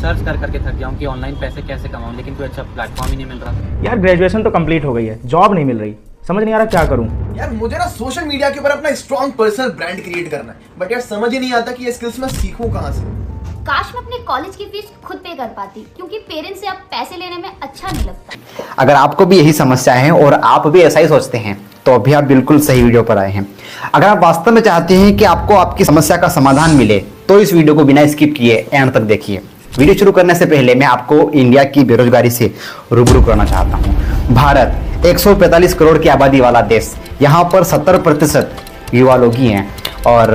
Search कर करके थक गया हूँ कि ऑनलाइन पैसे कैसे कमाऊँ, लेकिन कोई अच्छा प्लेटफॉर्म ही नहीं मिल रहा। यार ग्रेजुएशन तो कंप्लीट हो गई है, जॉब नहीं मिल रही, समझ नहीं आ रहा क्या करूँ। यार मुझे ना सोशल मीडिया के ऊपर अपना स्ट्रॉन्ग पर्सनल ब्रांड क्रिएट करना है, बट यार समझ ही नहीं आता कि ये स्किल्स मैं सीखूं कहाँ से। काश मैं अपने कॉलेज की फीस खुद पे कर पाती, क्योंकि पेरेंट्स से अब पैसे लेने में अच्छा नहीं लगता। अगर आपको भी यही समस्या है और आप भी ऐसा ही सोचते हैं तो अभी आप बिल्कुल सही वीडियो पर आए हैं। अगर आप वास्तव में चाहते हैं कि आपको आपकी समस्या का समाधान मिले तो इस वीडियो को बिना स्किप किए एंड तक देखिए। वीडियो शुरू करने से पहले मैं आपको इंडिया की बेरोजगारी से रूबरू करना चाहता हूँ। भारत 145 करोड़ की आबादी वाला देश, यहाँ पर 70% युवा लोग ही हैं और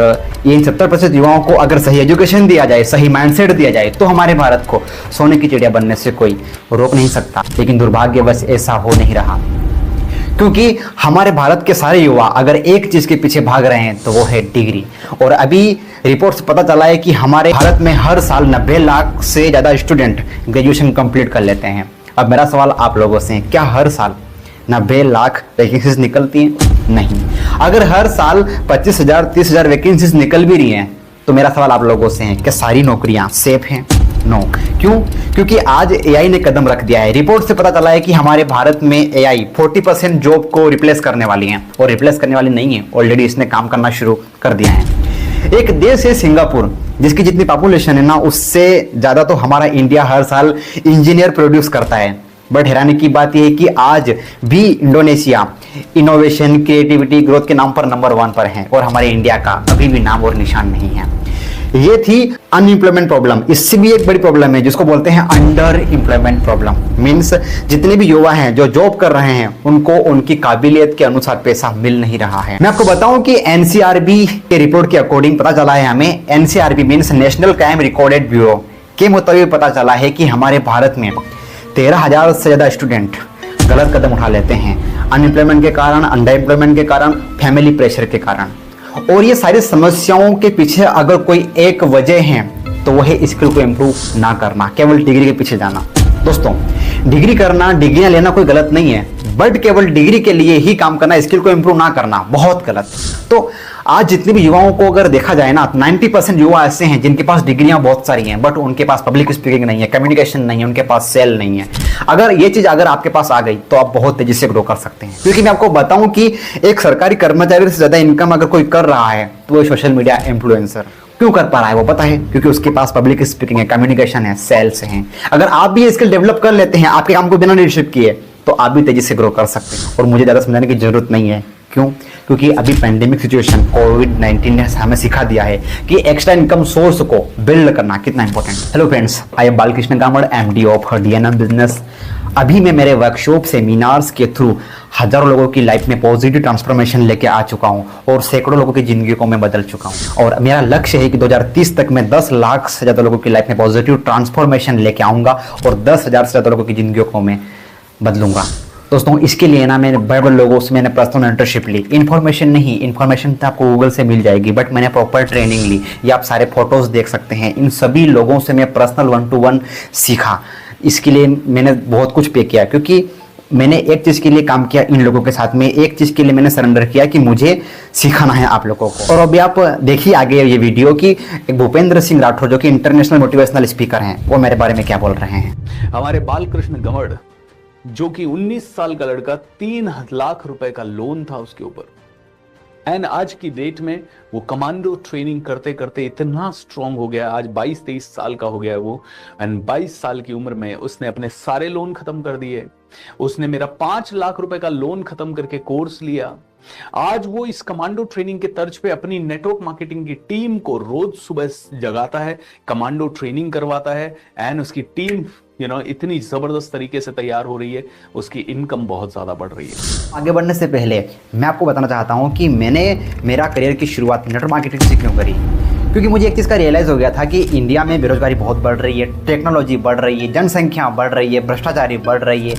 इन 70% युवाओं को अगर सही एजुकेशन दिया जाए, सही माइंडसेट दिया जाए तो हमारे भारत को सोने की चिड़िया बनने से कोई रोक नहीं सकता। लेकिन दुर्भाग्यवश ऐसा हो नहीं रहा, क्योंकि हमारे भारत के सारे युवा अगर एक चीज के पीछे भाग रहे हैं तो वो है डिग्री। और अभी रिपोर्ट से पता चला है कि हमारे भारत में हर साल 90 लाख से ज्यादा स्टूडेंट ग्रेजुएशन कंप्लीट कर लेते हैं। अब मेरा सवाल आप लोगों से है, क्या हर साल 90 लाख वैकेंसीज निकलती हैं? नहीं। अगर हर साल 25,000 30,000 वैकेंसीज निकल भी रही हैं तो मेरा सवाल आप लोगों से है, क्या सारी नौकरियां सेफ हैं? नो। क्यों? क्योंकि आज एआई ने कदम रख दिया है। रिपोर्ट से पता चला है कि हमारे भारत में एआई 40% जॉब को रिप्लेस करने वाली है, और रिप्लेस करने वाली नहीं है, ऑलरेडी इसने काम करना शुरू कर दिया है। एक देश है सिंगापुर, जिसकी जितनी पॉपुलेशन है ना उससे ज्यादा तो हमारा इंडिया हर साल इंजीनियर प्रोड्यूस करता है। बट हैरानी की बात यह है कि आज भी इंडोनेशिया इनोवेशन क्रिएटिविटी ग्रोथ के नाम पर नंबर 1 पर है और हमारे इंडिया का अभी भी नाम और निशान नहीं है। ये थी अनएम्प्लॉयमेंट प्रॉब्लम। इससे भी एक बड़ी प्रॉब्लम है जिसको बोलते हैं अंडर एम्प्लॉयमेंट प्रॉब्लम। मीन्स जितने भी युवा हैं जो जॉब कर रहे हैं उनको उनकी काबिलियत के अनुसार पैसा मिल नहीं रहा है। मैं आपको बताऊं कि एनसीआरबी के रिपोर्ट के अकॉर्डिंग पता चला है हमें, NCRB means national crime recorded bureau के मुताबिक पता चला है कि हमारे भारत में 13,000 से ज्यादा स्टूडेंट गलत कदम उठा लेते हैं अनएम्प्लॉयमेंट के कारण, अंडर एम्प्लॉयमेंट के कारण, फैमिली प्रेशर के कारण। और ये सारी समस्याओं के पीछे अगर कोई एक वजह है तो वो है स्किल को इम्प्रूव ना करना, केवल डिग्री के पीछे जाना। दोस्तों, डिग्री करना, डिग्रियां लेना कोई गलत नहीं है, बट केवल डिग्री के लिए ही काम करना, स्किल को इम्प्रूव ना करना बहुत गलत। तो आज जितने भी युवाओं को अगर देखा जाए ना, 90% युवा ऐसे हैं जिनके पास डिग्रियां बहुत सारी हैं बट उनके पास पब्लिक स्पीकिंग नहीं है, कम्युनिकेशन नहीं है, उनके पास सेल नहीं है। अगर ये चीज अगर आपके पास आ गई तो आप बहुत तेजी से ग्रो कर सकते हैं। क्योंकि मैं आपको बताऊं कि एक सरकारी कर्मचारी से ज्यादा इनकम अगर कोई कर रहा है तो वो सोशल मीडिया इन्फ्लुएंसर क्यों कर पा रहा है वो पता है? क्योंकि उसके पास पब्लिक स्पीकिंग है, कम्युनिकेशन है, सेल्स हैं। अगर आप भी ये स्किल डेवलप कर लेते हैं आपके काम को बिना लीडरशिप किए तो आप भी तेजी से ग्रो कर सकते हैं। और मुझे ज्यादा समझाने की जरूरत नहीं है। क्यों? क्योंकि अभी पैंडेमिक सिचुएशन कोविड-19 ने हमें सिखा दिया है कि एक्स्ट्रा इनकम सोर्स को बिल्ड करना कितना important. Hello friends, I am Balkrishna Kamad, MD of DNM business. अभी मैं मेरे वर्कशॉप सेमिनार्स के थ्रू हजारों लोगों की लाइफ में पॉजिटिव ट्रांसफॉर्मेशन लेके आ चुका हूं और सैकड़ों लोगों की जिंदगी को मैं बदल चुका हूं। और मेरा लक्ष्य है कि 2030 तक मैं 10 लाख से ज्यादा लोगों की लाइफ में पॉजिटिव ट्रांसफॉर्मेशन लेके आऊंगा और 10,000 से ज्यादा लोगों की जिंदगी को मैं बदलूंगा। दोस्तों, इसके लिए ना मैंने बड़े बड़े लोगों से मैंने पर्सनल मेंटरशिप ली। इन्फॉर्मेशन नहीं, इन्फॉर्मेशन तो आपको गूगल से मिल जाएगी, बट मैंने प्रॉपर ट्रेनिंग ली। ये आप सारे फोटोज देख सकते हैं। इन सभी लोगों से मैं पर्सनल 1-to-1 सीखा। इसके लिए मैंने बहुत कुछ पे किया, क्योंकि मैंने एक चीज के लिए काम किया इन लोगों के साथ में, एक चीज के लिए मैंने सरेंडर किया कि मुझे सिखाना है आप लोगों को। और अभी आप देखिए आगे ये वीडियो कि एक भूपेंद्र सिंह राठौर जो कि इंटरनेशनल मोटिवेशनल स्पीकर हैं, वो मेरे बारे में क्या बोल रहे हैं। हमारे बालकृष्ण गमड़, जो कि 19 साल का लड़का, 3 लाख रुपए का लोन था उसके ऊपर, एंड आज की डेट में वो कमांडो ट्रेनिंग करते करते इतना स्ट्रांग हो गया। आज 22-23 साल का हो गया है वो, एंड 22 साल की उम्र में उसने अपने सारे लोन खत्म कर दिए। उसने मेरा 5 लाख रुपए का लोन खत्म करके कोर्स लिया। आज वो इस कमांडो ट्रेनिंग के तर्ज पे अपनी नेटवर्क मार्केटिंग की टीम को रोज सुबह जगाता है, कमांडो ट्रेनिंग करवाता है, एंड उसकी टीम इतनी जबरदस्त तरीके से तैयार हो रही है, उसकी इनकम बहुत ज्यादा बढ़ रही है। आगे बढ़ने से पहले मैं आपको बताना चाहता हूं कि मैंने मेरा करियर की शुरुआत नेटवर्क मार्केटिंग से क्यों करी। क्योंकि मुझे एक चीज़ का रियलाइज़ हो गया था कि इंडिया में बेरोजगारी बहुत बढ़ रही है, टेक्नोलॉजी बढ़ रही है, जनसंख्या बढ़ रही है, भ्रष्टाचारी बढ़ रही है,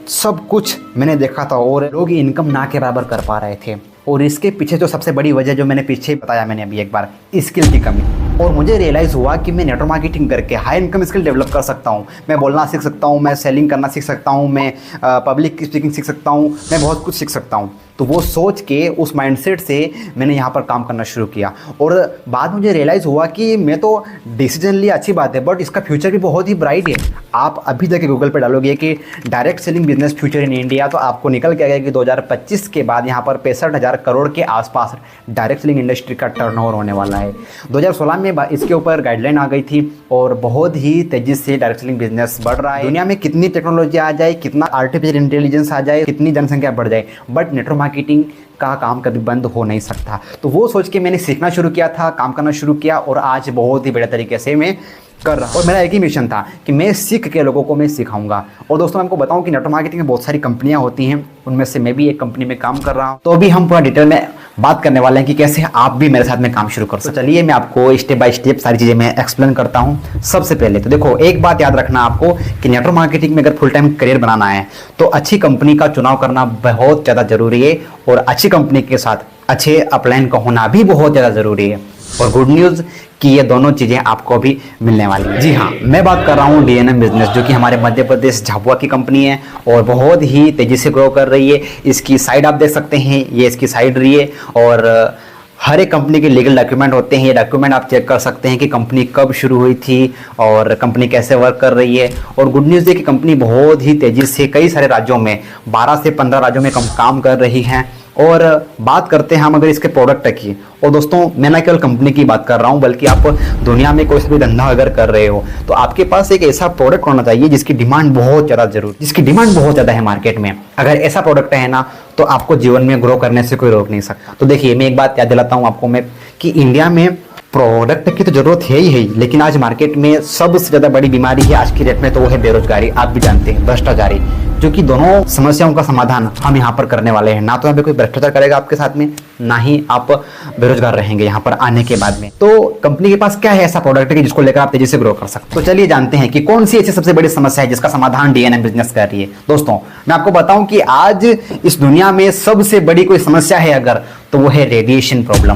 सब कुछ मैंने देखा था और लोग इनकम ना के बराबर कर पा रहे थे। और इसके पीछे जो सबसे बड़ी वजह जो मैंने पीछे बताया मैंने अभी एक बार, स्किल की कमी। और मुझे रियलाइज़ हुआ कि मैं नेटवर्क मार्केटिंग करके हाई इनकम स्किल डेवलप कर सकता हूँ। मैं बोलना सीख सकता हूँ, मैं सेलिंग करना सीख सकता हूँ, मैं पब्लिक स्पीकिंग सीख सकता हूँ, मैं बहुत कुछ सीख सकता हूँ। तो वो सोच के उस माइंडसेट से मैंने यहाँ पर काम करना शुरू किया और बाद में मुझे रियलाइज़ हुआ कि मैं तो डिसीजन लिया, अच्छी बात है, बट इसका फ्यूचर भी बहुत ही ब्राइट है। आप अभी जाके गूगल पे डालोगे कि direct selling business future in India, तो आपको निकल के आएगा कि 2025 के बाद यहाँ पर 65,000 करोड़ के आसपास डायरेक्ट सेलिंग इंडस्ट्री का टर्नओवर होने वाला है। 2016 में इसके ऊपर गाइडलाइन आ गई थी और बहुत ही तेज़ी से डायरेक्ट सेलिंग बिजनेस बढ़ रहा है। दुनिया में कितनी टेक्नोलॉजी आ जाए, कितना आर्टिफिशियल इंटेलिजेंस आ जाए, कितनी जनसंख्या बढ़ जाए, बट नेटवर्क मार्केटिंग का काम कभी बंद हो नहीं सकता। तो वो सोच के मैंने सीखना शुरू किया था, काम करना शुरू किया और आज बहुत ही बड़े तरीके से मैं कर रहा हूँ। और मेरा एक ही मिशन था कि मैं सीख के लोगों को मैं सिखाऊंगा। और दोस्तों मैं आपको बताऊं कि नेटवर्क मार्केटिंग में बहुत सारी कंपनियां होती हैं, उनमें से मैं भी एक कंपनी में काम कर रहा हूं। तो अभी हम पूरा डिटेल में बात करने वाले हैं कि कैसे आप भी मेरे साथ में काम शुरू कर सकते। तो चलिए मैं आपको स्टेप बाय स्टेप सारी चीज़ें मैं एक्सप्लेन करता हूँ। सबसे पहले तो देखो, एक बात याद रखना आपको कि नेटवर्क मार्केटिंग में अगर फुल टाइम करियर बनाना है तो अच्छी कंपनी का चुनाव करना बहुत ज़्यादा जरूरी है और अच्छी कंपनी के साथ अच्छे अपलाइन का होना भी बहुत ज़्यादा ज़रूरी है। और गुड न्यूज़ कि ये दोनों चीज़ें आपको भी मिलने वाली हैं। जी हाँ, मैं बात कर रहा हूँ DNM बिजनेस, जो कि हमारे मध्य प्रदेश झाबुआ की कंपनी है और बहुत ही तेज़ी से ग्रो कर रही है। इसकी साइड आप देख सकते हैं, ये इसकी साइड रही है और हर एक कंपनी के लीगल डॉक्यूमेंट होते हैं। ये डॉक्यूमेंट आप चेक कर सकते हैं कि कंपनी कब शुरू हुई थी और कंपनी कैसे वर्क कर रही है। और गुड न्यूज़ है कि कंपनी बहुत ही तेज़ी से कई सारे राज्यों में 12 से 15 राज्यों में काम कर रही हैं। और बात करते हैं हम अगर इसके प्रोडक्ट की, और दोस्तों मैं ना केवल कंपनी की बात कर रहा हूं बल्कि आप दुनिया में कोई भी धंधा अगर कर रहे हो तो आपके पास एक ऐसा प्रोडक्ट होना चाहिए जिसकी डिमांड बहुत ज़्यादा है मार्केट में। अगर ऐसा प्रोडक्ट है ना तो आपको जीवन में ग्रो करने से कोई रोक नहीं सकता। तो देखिए मैं एक बात याद दिलाता हूँ आपको मैं कि इंडिया में प्रोडक्ट की तो जरूरत है ही, लेकिन आज मार्केट में सबसे ज़्यादा बड़ी बीमारी है आज की डेट में, तो वो है बेरोजगारी। आप भी जानते हैं, भ्रष्टाचारी, जो कि दोनों समस्याओं का समाधान हम यहाँ पर करने वाले हैं। ना तो यहाँ पे कोई भ्रष्टाचार करेगा आपके साथ में, ना ही आप बेरोजगार रहेंगे यहाँ पर आने के बाद में। तो कंपनी के पास क्या है ऐसा प्रोडक्ट है जिसको लेकर आप तेजी से ग्रो कर सकते। तो चलिए जानते हैं कि कौन सी ऐसी सबसे बड़ी समस्या है जिसका समाधान DNM बिजनेस कर रही है। दोस्तों मैं आपको बताऊं कि आज इस दुनिया में सबसे बड़ी कोई समस्या है अगर, तो वो है रेडिएशन प्रॉब्लम।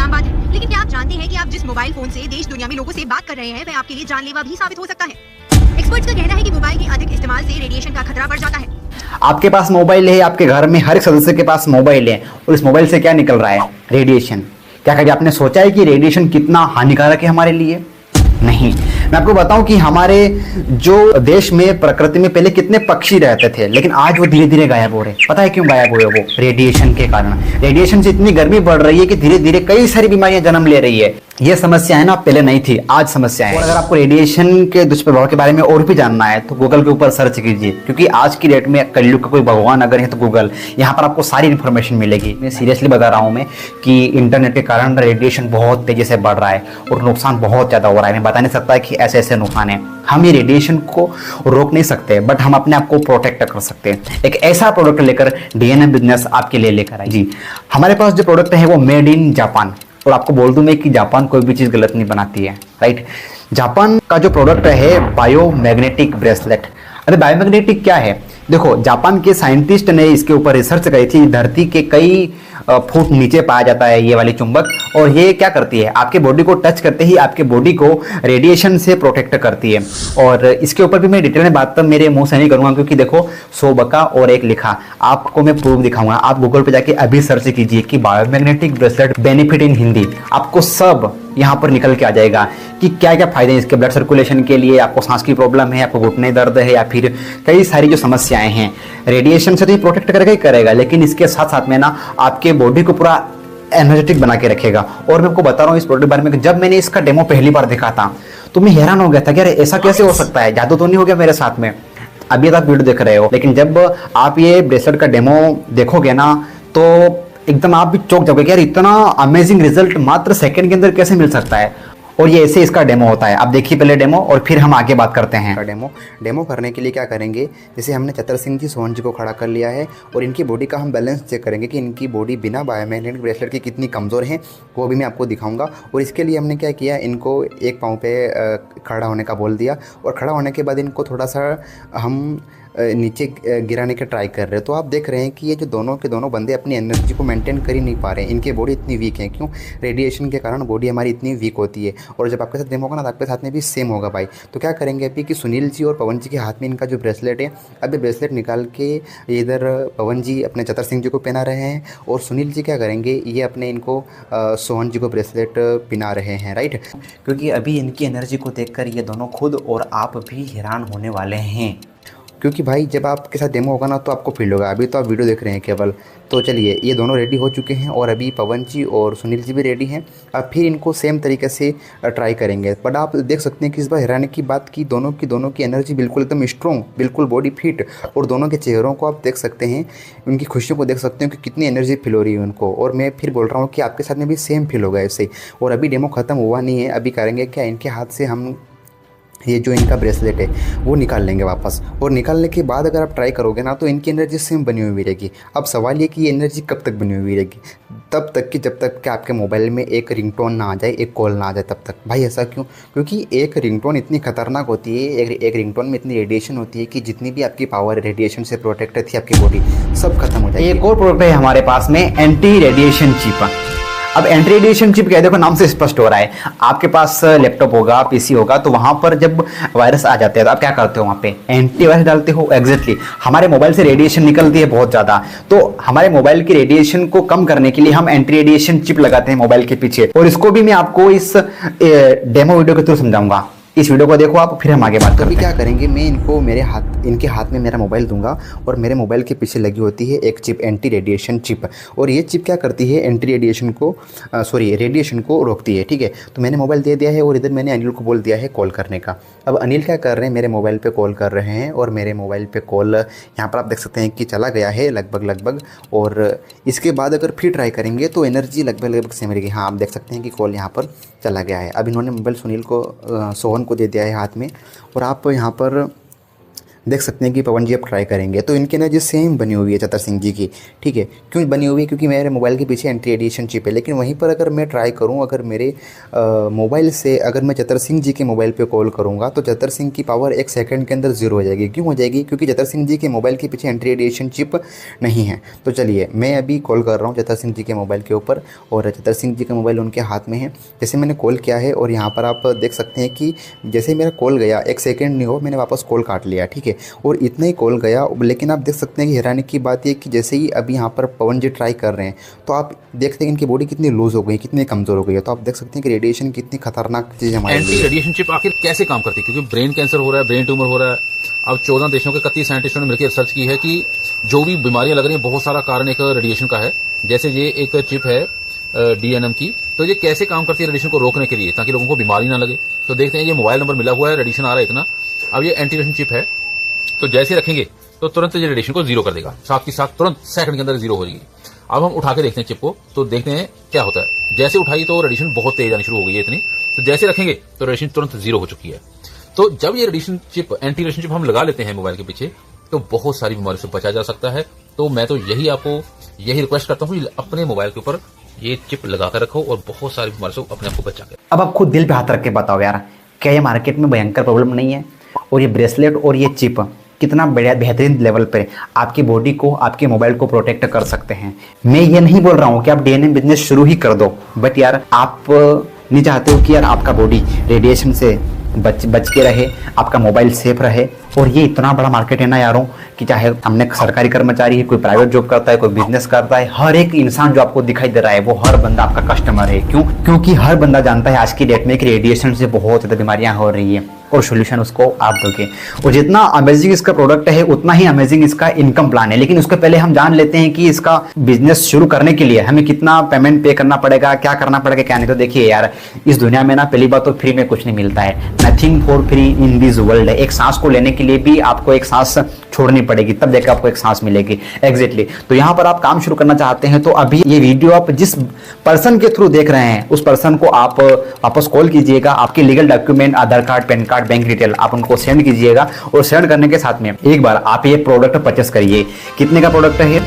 बात है, लेकिन क्या आप जानते हैं कि आप जिस मोबाइल फोन से देश दुनिया में लोगों से बात कर रहे हैं वह आपके लिए जानलेवा भी साबित हो सकता है। एक्सपर्ट्स का कहना है कि मोबाइल के अधिक इस्तेमाल से रेडिएशन का खतरा बढ़ जाता है। आपके पास मोबाइल है, आपके घर में हर एक सदस्य के पास मोबाइल है और इस मोबाइल से क्या निकल रहा है? रेडिएशन। क्या कभी आपने सोचा है कि रेडिएशन कितना हानिकारक है हमारे लिए? नहीं। मैं आपको बताऊं कि हमारे जो देश में प्रकृति में पहले कितने पक्षी रहते थे, लेकिन आज वो धीरे धीरे गायब हो रहे हैं। पता है क्यों गायब हो रहे? वो रेडिएशन के कारण। रेडिएशन से इतनी गर्मी बढ़ रही है कि धीरे धीरे कई सारी बीमारियां जन्म ले रही है। ये समस्या है ना, पहले नहीं थी, आज समस्या है। और अगर आपको रेडिएशन के दुष्प्रभाव के बारे में और भी जानना है तो गूगल के ऊपर सर्च कीजिए, क्योंकि आज की डेट में कलयुग का कोई भगवान अगर है तो गूगल, यहाँ पर आपको सारी इन्फॉर्मेशन मिलेगी। मैं सीरियसली बता रहा हूँ मैं कि इंटरनेट के कारण रेडिएशन बहुत तेजी से बढ़ रहा है और नुकसान बहुत ज्यादा हो रहा है। मैं बता नहीं सकता कि ऐसे ऐसे नुकसान है। हम ये रेडिएशन को रोक नहीं सकते, बट हम अपने आप को प्रोटेक्ट कर सकते हैं। एक ऐसा प्रोडक्ट लेकर DNM बिजनेस आपके लिए लेकर आई। जी, हमारे पास जो प्रोडक्ट है वो मेड इन जापान। और आपको बोल दूं मैं कि जापान कोई भी चीज़ गलत नहीं बनाती है, राइट। जापान का जो प्रोडक्ट है बायोमैग्नेटिक ब्रेसलेट। अरे बायोमैग्नेटिक क्या है? देखो, जापान के साइंटिस्ट ने इसके ऊपर रिसर्च करी थी। धरती के कई फुट नीचे पाया जाता है ये वाली चुंबक, और ये क्या करती है, आपके बॉडी को टच करते ही आपके बॉडी को रेडिएशन से प्रोटेक्ट करती है। और इसके ऊपर भी मैं डिटेल में बात तो मेरे मुंह से नहीं करूंगा, क्योंकि देखो 100 बका और 1 लिखा, आपको मैं प्रूफ दिखाऊंगा। आप गूगल पे जाके अभी सर्च कीजिए कि biomagnetic bracelet benefit in Hindi, आपको सब यहाँ पर निकल के आ जाएगा कि क्या क्या फायदे हैं इसके। ब्लड सर्कुलेशन के लिए, आपको सांस की प्रॉब्लम है, आपको घुटने दर्द है, या फिर कई सारी जो समस्याएं हैं, रेडिएशन से तो ये प्रोटेक्ट करेगा ही करेगा, लेकिन इसके साथ साथ में ना आपके बॉडी को पूरा एनर्जेटिक बना के रखेगा। और मैं आपको बता रहा हूँ इस प्रोडक्ट के बारे में, जब मैंने इसका डेमो पहली बार देखा था तो मैं हैरान हो गया था कि अरे ऐसा कैसे हो सकता है, जादू तो नहीं हो गया मेरे साथ में। अभी तक वीडियो देख रहे हो, लेकिन जब आप ये ब्रेसलेट का डेमो देखोगे ना तो एकदम आप भी चौंक जाओगे कि यार इतना अमेजिंग रिजल्ट मात्र सेकंड के अंदर कैसे मिल सकता है। और ये ऐसे इसका डेमो होता है। आप देखिए पहले डेमो और फिर हम आगे बात करते हैं। डेमो करने के लिए क्या करेंगे, जैसे हमने चतर सिंह जी सोहन जी को खड़ा कर लिया है और इनकी बॉडी का हम बैलेंस चेक करेंगे कि इनकी बॉडी बिना बायोमैग्नेटिक ब्रेसलेट की कितनी कमज़ोर है, वो भी मैं आपको दिखाऊंगा। और इसके लिए हमने क्या किया, इनको एक पाँव पे खड़ा होने का बोल दिया और खड़ा होने के बाद इनको थोड़ा सा हम नीचे गिराने के ट्राई कर रहे हैं। तो आप देख रहे हैं कि ये जो दोनों के दोनों बंदे अपनी एनर्जी को मेंटेन कर ही नहीं पा रहे हैं। इनके बॉडी इतनी वीक है, क्यों? रेडिएशन के कारण बॉडी हमारी इतनी वीक होती है। और जब आपके साथ डेमो होगा ना तो आपके साथ में भी सेम होगा भाई। तो क्या करेंगे अभी कि सुनील जी और पवन जी के हाथ में इनका जो ब्रेसलेट है, अभी ब्रेसलेट निकाल के इधर पवन जी अपने चतर सिंह जी को पहना रहे हैं और सुनील जी क्या करेंगे, ये अपने इनको सोहन जी को ब्रेसलेट पहना रहे हैं, राइट। क्योंकि अभी इनकी एनर्जी को देखकर ये दोनों खुद और आप भी हैरान होने वाले हैं, क्योंकि भाई जब आपके साथ डेमो होगा ना तो आपको फील होगा। अभी तो आप वीडियो देख रहे हैं केवल। तो चलिए, ये दोनों रेडी हो चुके हैं और अभी पवन जी और सुनील जी भी रेडी हैं। अब फिर इनको सेम तरीके से ट्राई करेंगे। बट आप देख सकते हैं कि इस बार हैरानी की बात की दोनों की एनर्जी बिल्कुल एकदम स्ट्रॉन्ग, बिल्कुल बॉडी फिट, और दोनों के चेहरों को आप देख सकते हैं, उनकी खुशियों को देख सकते हैं कि कितनी एनर्जी फील हो रही है उनको। और मैं फिर बोल रहा हूँ कि आपके साथ में भी सेम फील होगा ऐसे। और अभी डेमो ख़त्म हुआ नहीं है, अभी करेंगे क्या, इनके हाथ से हम ये जो इनका ब्रेसलेट है वो निकाल लेंगे वापस। और निकालने के बाद अगर आप ट्राई करोगे ना तो इनकी एनर्जी सेम बनी हुई रहेगी। अब सवाल ये कि ये एनर्जी कब तक बनी हुई रहेगी, तब तक कि जब तक कि आपके मोबाइल में एक रिंगटोन ना आ जाए, एक कॉल ना आ जाए तब तक। भाई ऐसा क्यों? क्योंकि एक रिंगटोन इतनी खतरनाक होती है, एक रिंगटोन में इतनी रेडिएशन होती है कि जितनी भी आपकी पावर रेडिएशन से प्रोटेक्टेड थी आपकी बॉडी, सब खत्म हो जाएगी। एक और प्रोडक्ट है हमारे पास में, एंटी रेडिएशन चिप। अब एंटी रेडिएशन चिप क्या, देखो नाम से स्पष्ट हो रहा है, आपके पास लैपटॉप होगा, पीसी होगा, तो वहां पर जब वायरस आ जाते हैं तो आप क्या करते हो, वहां पे एंटीवायरस डालते हो। एग्जैक्टली, हमारे मोबाइल से रेडिएशन निकलती है बहुत ज्यादा, तो हमारे मोबाइल की रेडिएशन को कम करने के लिए हम एंटी रेडिएशन चिप लगाते हैं मोबाइल के पीछे। और इसको भी मैं आपको इस डेमो वीडियो के थ्रू समझाऊंगा। इस वीडियो को देखो आप, फिर हम आगे बात करेंगे। अभी क्या करेंगे, मैं इनके हाथ में मेरा मोबाइल दूंगा और मेरे मोबाइल के पीछे लगी होती है एक चिप, एंटी रेडिएशन चिप। और ये चिप क्या करती है, एंटी रेडिएशन को रेडिएशन को रोकती है, ठीक है। तो मैंने मोबाइल दे दिया है और इधर मैंने अनिल को बोल दिया है कॉल करने का। अब अनिल क्या कर रहे हैं, मेरे मोबाइल पर कॉल कर रहे हैं और मेरे मोबाइल पर कॉल यहाँ पर आप देख सकते हैं कि चला गया है लगभग। और इसके बाद अगर फिर ट्राई करेंगे तो एनर्जी लगभग सेम रहेगी। हाँ, आप देख सकते हैं कि कॉल यहाँ पर चला गया है। अब इन्होंने मोबाइल सुनील को सोहन को दे दिया है हाथ में। और आप यहाँ पर देख सकते हैं कि पवन जी अब ट्राई करेंगे तो इनकी एनर्जी सेम बनी हुई है चतर सिंह जी की, ठीक है। क्यों बनी हुई है? क्योंकि मेरे मोबाइल के पीछे एंटी रेडिएशन चिप है। लेकिन वहीं पर अगर मैं ट्राई करूं, अगर मेरे मोबाइल से अगर मैं चतर सिंह जी के मोबाइल पे कॉल करूंगा तो चतर सिंह की पावर 1 सेकंड के अंदर 0 हो जाएगी। क्यों हो जाएगी? क्योंकि चतर सिंह जी के मोबाइल के पीछे एंटी रेडिएशन चिप नहीं है। तो चलिए, मैं अभी कॉल कर रहा हूँ चतर सिंह जी के मोबाइल के ऊपर और चतर सिंह जी का मोबाइल उनके हाथ में है। जैसे मैंने कॉल किया है और यहाँ पर आप देख सकते हैं कि जैसे मेरा कॉल गया 1 सेकेंड नहीं हो, मैंने वापस कॉल काट लिया, ठीक है। और इतना ही कॉल गया। लेकिन आप देख सकते हैं कि हैरानी की बात यह कि जैसे ही अभी यहाँ पर पवन जी ट्राई कर रहे हैं तो आप देखते हैं कि इनकी बॉडी कितनी लूज हो गई, कितनी कमज़ोर हो गई है। तो आप देख सकते हैं कि रेडिएशन कितनी खतरनाक चीज़ हमारे लिए। एंटी रेडिएशन चिप आखिर कैसे काम करती है? क्योंकि ब्रेन कैंसर हो रहा है, ब्रेन ट्यूमर हो रहा है। अब 14 देशों के 31 साइंटिस्टों ने मिलकर रिसर्च की है कि जो भी बीमारियां लग रही हैं बहुत सारा कारण एक रेडिएशन का है। जैसे ये एक चिप है DNM की, तो ये कैसे काम करती है रेडिएशन को रोकने के लिए ताकि लोगों को बीमारी ना लगे। तो देखते हैं, ये मोबाइल नंबर मिला हुआ है, रेडिएशन आ रहा है इतना। अब ये एंटी रेडिएशन चिप है, तो जैसे रखेंगे तो तुरंत ये रेडिएशन को 0 कर देगा, साथ के साथ तुरंत सेकंड के अंदर 0 हो जाएगी। अब हम उठा के देखते हैं चिप को, तो देखते हैं क्या होता है। जैसे उठाई तो रेडिएशन बहुत तेज आनी शुरू हो गई है इतनी, तो जैसे रखेंगे तो रेडिएशन तुरंत 0 हो चुकी है। तो जब ये radiation chip, anti radiation chip हम लगा लेते हैं मोबाइल के पीछे, तो बहुत सारी बीमारियों से बचा जा सकता है। तो मैं तो यही रिक्वेस्ट करता हूँ कि अपने मोबाइल के ऊपर ये चिप लगा कर रखो और बहुत सारी बीमारियों से अपने आप को बचा कर। अब आप खुद दिल पे हाथ रख के बताओ यार, क्या ये मार्केट में भयंकर प्रॉब्लम नहीं है? और ये ब्रेसलेट और ये चिप कितना बढ़िया बेहतरीन लेवल पे आपकी बॉडी को, आपके मोबाइल को प्रोटेक्ट कर सकते हैं। मैं ये नहीं बोल रहा हूँ कि आप DNM बिजनेस शुरू ही कर दो, बट यार आप नहीं चाहते हो कि यार आपका बॉडी रेडिएशन से बच के रहे, आपका मोबाइल सेफ रहे। और ये इतना बड़ा मार्केट है ना यारों कि चाहे हमने सरकारी कर्मचारी है, कोई प्राइवेट जॉब करता है, कोई बिजनेस करता है, हर एक इंसान जो आपको दिखाई दे रहा है वो हर बंदा आपका कस्टमर है। क्यों? क्योंकि हर बंदा जानता है आज की डेट में कि रेडिएशन से बहुत ज़्यादा बीमारियां हो रही है और सोल्यूशन उसको आप दोगे। और जितना अमेजिंग इसका प्रोडक्ट है उतना ही अमेजिंग इसका इनकम प्लान है। लेकिन उसके पहले हम जान लेते हैं कि इसका बिजनेस शुरू करने के लिए हमें कितना पेमेंट पे करना पड़ेगा, क्या करना पड़ेगा, क्या नहीं। तो देखिए यार, इस दुनिया में ना पहली बात तो फ्री में कुछ नहीं मिलता है, nothing for free in this world. एक सांस को लेने के लिए भी आपको एक सांस छोड़नी पड़ेगी, तब देखकर आपको एक सांस मिलेगी। एग्जैक्टली। तो यहाँ पर आप काम शुरू करना चाहते हैं तो अभी ये वीडियो आप जिस पर्सन के थ्रू देख रहे हैं उस पर्सन को आप वापस कॉल कीजिएगा। आपके legal document, Aadhaar card, PAN card, bank detail आप उनको सेंड कीजिएगा। और सेंड करने के साथ में एक बार आप ये प्रोडक्ट परचेस करिए। कितने का प्रोडक्ट है?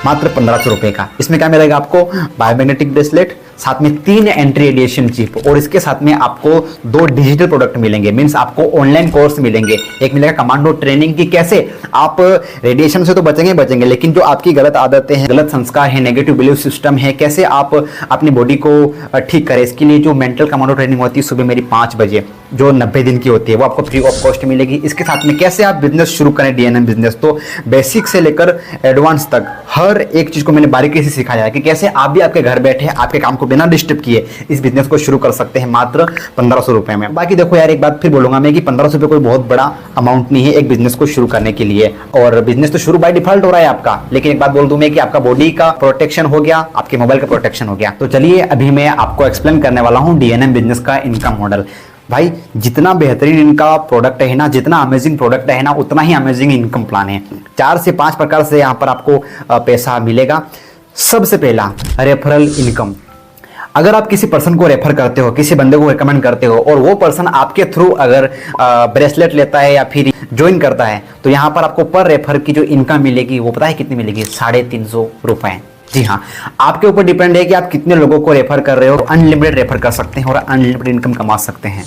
मात्र 1500 रुपए का। इसमें क्या मिलेगा आपको? बायोमैग्नेटिक ब्रेसलेट, साथ में 3 एंट्री रेडिएशन चिप और इसके साथ में आपको 2 डिजिटल प्रोडक्ट मिलेंगे। मींस आपको ऑनलाइन कोर्स मिलेंगे। एक मिलेगा कमांडो ट्रेनिंग की कैसे आप रेडिएशन से तो बचेंगे लेकिन जो आपकी गलत आदतें हैं, गलत संस्कार है, नेगेटिव बिलीफ सिस्टम है, कैसे आप अपनी बॉडी को ठीक करें। इसके लिए जो मेंटल कमांडो ट्रेनिंग होती है सुबह मेरी 5 बजे जो 90 दिन की होती है वो आपको फ्री ऑफ कॉस्ट मिलेगी। इसके साथ में कैसे आप बिजनेस शुरू करें, डीएनएम बिजनेस, तो बेसिक से लेकर एडवांस तक हर एक चीज को मैंने बारीकी से सिखाया है कि कैसे आप भी आपके घर बैठे आपके काम को बिना डिस्टर्ब किए इस बिजनेस को शुरू कर सकते हैं मात्र 1500 रुपए में। बाकी देखो यार, एक बात फिर बोलूंगा मैं कि 1500 रुपए कोई बहुत बड़ा अमाउंट नहीं है एक बिजनेस को शुरू करने के लिए, और बिजनेस तो शुरू बाय डिफॉल्ट हो रहा है आपका। लेकिन एक बात बोल दूं मैं कि आपका बॉडी का प्रोटेक्शन हो गया, आपके मोबाइल का प्रोटेक्शन हो गया। तो चलिए अभी मैं आपको एक्सप्लेन करने वाला हूं डीएनएम बिजनेस का इनकम मॉडल। भाई जितना बेहतरीन इनका प्रोडक्ट है ना, जितना अमेजिंग प्रोडक्ट है ना, उतना ही अमेजिंग इनकम प्लान है। 4 से 5 प्रकार से यहाँ पर आपको पैसा मिलेगा। सबसे पहला रेफरल इनकम। अगर आप किसी पर्सन को रेफर करते हो, किसी बंदे को रिकमेंड करते हो और वो पर्सन आपके थ्रू अगर ब्रेसलेट लेता है या फिर ज्वाइन करता है, तो यहाँ पर आपको पर रेफर की जो इनकम मिलेगी वो पता है कितनी मिलेगी? 350 रुपए। जी हाँ, आपके ऊपर डिपेंड है कि आप कितने लोगों को रेफर कर रहे हो। अनलिमिटेड रेफर कर सकते हैं और अनलिमिटेड इनकम कमा सकते हैं।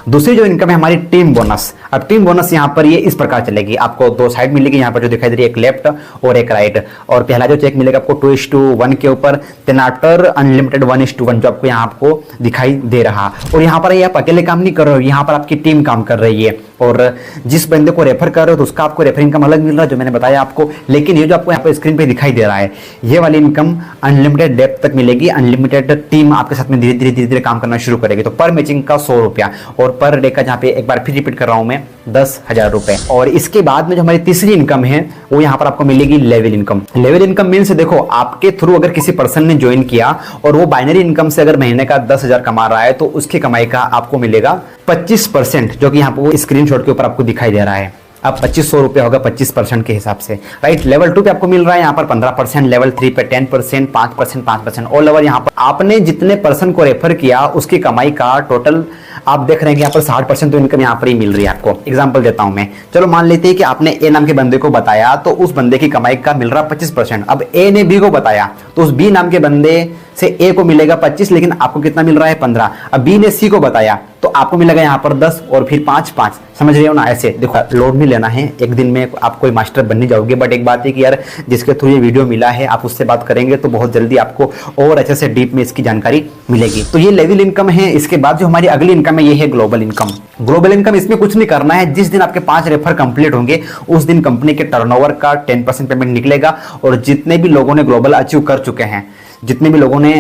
दूसरी जो इनकम है हमारी टीम बोनस। अब टीम बोनस यहाँ पर ये इस प्रकार चलेगी, आपको 2 साइड मिलेगी यहाँ पर जो दिखाई दे रही है, एक लेफ्ट और एक राइट। और पहला जो चेक मिलेगा आपको 2:1 के ऊपर, देन आफ्टर अनलिमिटेड 1:1 जो आपको यहाँ आपको दिखाई दे रहा। और यहाँ पर आप अकेले काम नहीं कर रहे हो, यहाँ पर आपकी टीम काम कर रही है और जिस बंदे को रेफर कर रहे हो तो उसका आपको रेफर इनकम अलग मिल रहा है जो मैंने बताया आपको। लेकिन ये जो आपको यहाँ पर स्क्रीन पे दिखाई दे रहा है, ये वाली इनकम अनलिमिटेड डेप्थ तक मिलेगी। अनलिमिटेड टीम आपके साथ में धीरे धीरे काम करना शुरू करेगी। तो पर मैचिंग का 100 रुपया और पर डे का, जहाँ पे एक बार फिर रिपीट कर रहा हूं मैं, 10,000 रुपए। और इसके बाद में जो हमारी तीसरी इनकम है वो यहाँ पर आपको मिलेगी level income. Level income means देखो, आपके थ्रू अगर किसी पर्सन ने ज्वाइन किया और वो बाइनरी इनकम से अगर महीने का 10,000 कमा रहा है तो उसकी कमाई का आपको मिलेगा 25%, जो कि यहाँ पर स्क्रीनशॉट के ऊपर आपको दिखाई दे रहा है। अब 2500 रुपए होगा 25% के हिसाब से, राइट। लेवल 2 पे आपको मिल रहा है यहाँ पर 15%, लेवल 3 पे 10%, 5%, ऑल ओवर यहाँ पर आपने जितने पर्सन को रेफर किया उसकी कमाई का टोटल आप देख रहे हैं कि यहाँ पर 60% तो इनकम यहाँ पर ही मिल रही है आपको। एग्जांपल देता हूं मैं, चलो मान लेते हैं कि आपने ए नाम के बंदे को बताया तो उस बंदे की कमाई का मिल रहा 25%। अब ए ने बी को बताया तो उस बी नाम के बंदे से ए को मिलेगा 25, लेकिन आपको कितना मिल रहा है? 15। अब बी ने सी को बताया तो आपको मिलेगा यहाँ पर 10 और फिर 5। समझ रहे हो ना? ऐसे देखो, लोड नहीं लेना है, एक दिन में आप कोई मास्टर बन नहीं जाओगे। बट एक बात है कि यार जिसके थ्रू ये वीडियो मिला है आप उससे बात करेंगे तो बहुत जल्दी आपको और अच्छे से डीप में इसकी जानकारी मिलेगी। तो ये लेवल इनकम है। इसके बाद जो हमारी अगली इनकम है ये है ग्लोबल इनकम। ग्लोबल इनकम, इसमें कुछ नहीं करना है। जिस दिन आपके 5 रेफर कंप्लीट होंगे उस दिन कंपनी के टर्नओवर का 10% पेमेंट निकलेगा और जितने भी लोगों ने ग्लोबल अचीव कर चुके हैं, जितने भी लोगों ने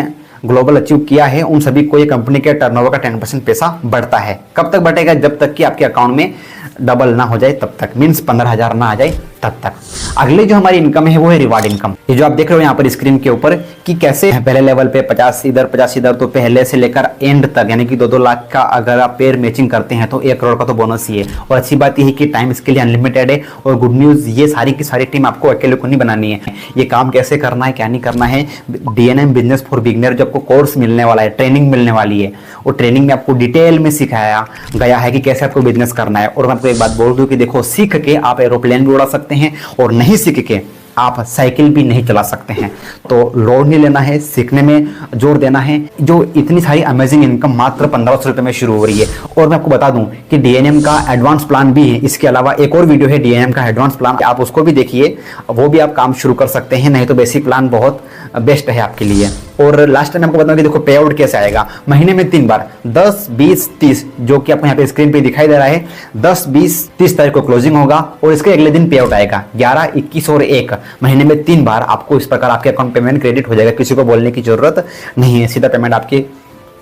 ग्लोबल अचीव किया है, उन सभी को ये कंपनी के टर्नओवर का 10% पैसा बढ़ता है। कब तक बढ़ेगा? जब तक कि आपके अकाउंट में डबल ना हो जाए तब तक, मींस 15,000 ना आ जाए तब तक। अगली जो हमारी इनकम है वो है रिवार्ड इनकम। ये जो आप देख रहे हो यहाँ पर स्क्रीन के ऊपर कि कैसे पहले लेवल पे 50 इधर 50 इधर, तो पहले से लेकर एंड तक यानी कि 2-2 लाख का अगर आप पेयर मैचिंग करते हैं तो 1 करोड़ का तो बोनस ही है। और अच्छी बात यह है कि टाइम इसके लिए अनलिमिटेड है। और गुड न्यूज, ये सारी की सारी टीम आपको अकेले को नहीं बनानी है। ये काम कैसे करना है, क्या नहीं करना है, डीएनएम बिजनेस फॉर बिगिनर जो आपको कोर्स मिलने वाला है, ट्रेनिंग मिलने वाली है, वो ट्रेनिंग में आपको डिटेल में सिखाया गया है कि कैसे आपको बिजनेस करना है। और मैं आपको एक बात बोल दूं कि देखो, सीख के आप एरोप्लेन भी उड़ा सकते हैं और नहीं सीख के आप साइकिल भी नहीं चला सकते हैं। तो लोड नहीं लेना है, सीखने में जोर देना है। जो इतनी सारी अमेजिंग इनकम मात्र 1500 रुपए में शुरू हो रही है। और मैं आपको बता दूं कि डीएनएम का एडवांस प्लान भी है। इसके अलावा एक और वीडियो है डीएनएम का एडवांस प्लान, आप उसको भी देखिए, वो भी आप काम शुरू कर सकते हैं। नहीं तो बेसिक प्लान बहुत बेस्ट है आपके लिए। और लास्ट टाइम आपको बताऊं कि देखो पे आउट कैसे आएगा। महीने में 3 बार 10, 20, 30, जो कि आपको यहाँ पे स्क्रीन पे दिखाई दे रहा है। 10, 20, 30 तारीख को क्लोजिंग होगा और इसके अगले दिन पे आउट आएगा 11, 21 और 1। महीने में 3 बार आपको इस प्रकार आपके अकाउंट पेमेंट क्रेडिट हो जाएगा। किसी को बोलने की जरूरत नहीं है, सीधा पेमेंट आपके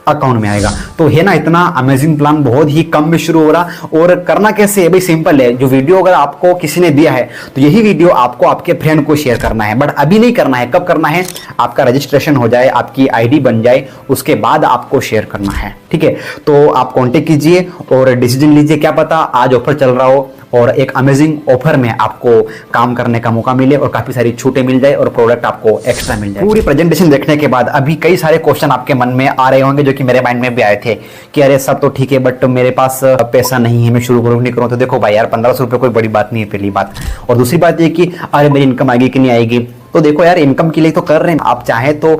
अकाउंट में आएगा। तो है ना, इतना अमेजिंग प्लान बहुत ही कम में शुरू हो रहा। और करना कैसे है भाई? सिंपल है। जो वीडियो अगर आपको किसी ने दिया है तो यही वीडियो आपको आपके फ्रेंड को शेयर करना है। बट अभी नहीं करना है। कब करना है? आपका रजिस्ट्रेशन हो जाए, आपकी आईडी बन जाए, उसके बाद आपको शेयर करना है। ठीक है, तो आप कांटेक्ट कीजिए और डिसीजन लीजिए। क्या पता आज ऑफर चल रहा हो और एक अमेजिंग ऑफर में आपको काम करने का मौका मिले और काफी सारी छूटें मिल जाए और प्रोडक्ट आपको एक्स्ट्रा मिल जाए। पूरी प्रेजेंटेशन देखने के बाद अभी कई सारे क्वेश्चन आपके मन में आ रहे होंगे जो कि मेरे माइंड में भी आए थे कि अरे सब तो ठीक है बट मेरे पास पैसा नहीं है, मैं शुरू करूँ नहीं करूँ। तो देखो भाई यार, 1500 रुपये कोई बड़ी बात नहीं है, पहली बात। और दूसरी बात ये कि अरे मेरी इनकम आएगी कि नहीं आएगी, तो देखो यार, इनकम के लिए तो कर रहे हैं, आप चाहें तो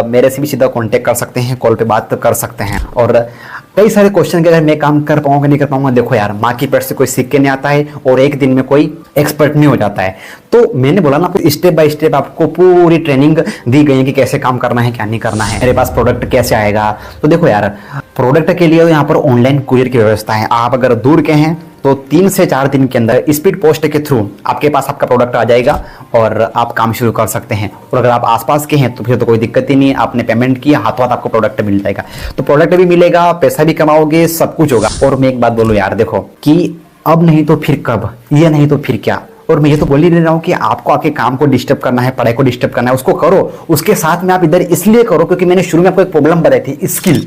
मेरे से भी सीधा कांटेक्ट कर सकते हैं, कॉल पे बात कर सकते हैं। और कई सारे क्वेश्चन के अगर मैं काम कर पाऊंगा नहीं कर पाऊंगा, देखो यार, माँ की पेट से कोई सीख के नहीं आता है और एक दिन में कोई एक्सपर्ट नहीं हो जाता है। तो मैंने बोला ना, स्टेप बाय स्टेप आपको पूरी ट्रेनिंग दी गई है कि कैसे काम करना है, क्या नहीं करना है, मेरे पास प्रोडक्ट कैसे आएगा। तो देखो यार, प्रोडक्ट के लिए यहाँ पर ऑनलाइन कुरियर की व्यवस्था है। आप अगर दूर के हैं तो 3 से 4 दिन के अंदर स्पीड पोस्ट के थ्रू आपके पास आपका प्रोडक्ट आ जाएगा और आप काम शुरू कर सकते हैं। और अगर आप आसपास के हैं तो फिर तो कोई दिक्कत ही नहीं है, आपने पेमेंट किया, हाथों हाथ आपको प्रोडक्ट मिल जाएगा। तो प्रोडक्ट भी मिलेगा, पैसा भी कमाओगे, सब कुछ होगा। और मैं एक बात बोलूं यार, देखो कि अब नहीं तो फिर कब, ये नहीं तो फिर क्या। और मैं ये तो बोल ही रहा हूँ कि आपको आपके काम को डिस्टर्ब करना है, पढ़ाई को डिस्टर्ब करना है, उसको करो। उसके साथ में आप इधर इसलिए करो क्योंकि मैंने शुरू में आपको एक प्रॉब्लम बताई थी, स्किल,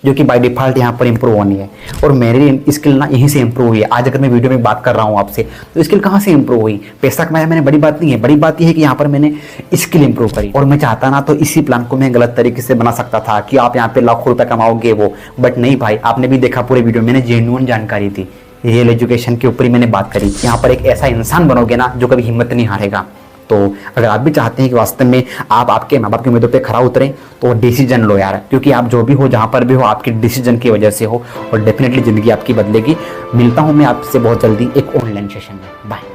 जो कि बाय डिफॉल्ट यहाँ पर इंप्रूव होनी है। और मेरी स्किल ना यहीं से इंप्रूव हुई है। आज अगर मैं वीडियो में बात कर रहा हूँ आपसे, तो स्किल कहाँ से इंप्रूव हुई? पैसा कमाया मैंने, बड़ी बात नहीं है। बड़ी बात यह है कि यहाँ पर मैंने स्किल इंप्रूव करी। और मैं चाहता ना तो इसी प्लान को मैं गलत तरीके से बना सकता था कि आप यहाँ पे लाखों रुपए कमाओगे वो, बट नहीं भाई, आपने भी देखा पूरे वीडियो, मैंने जेन्युइन जानकारी दी, रियल एजुकेशन के ऊपर ही मैंने बात करी। यहाँ पर एक ऐसा इंसान बनोगे ना जो कभी हिम्मत नहीं हारेगा। तो अगर आप भी चाहते हैं कि वास्तव में आप आपके माँ बाप की उम्मीदों पे खरा उतरें, तो डिसीजन लो यार, क्योंकि आप जो भी हो, जहाँ पर भी हो, आपके डिसीजन की वजह से हो, और डेफिनेटली ज़िंदगी आपकी बदलेगी। मिलता हूँ मैं आपसे बहुत जल्दी एक ऑनलाइन सेशन में। बाय।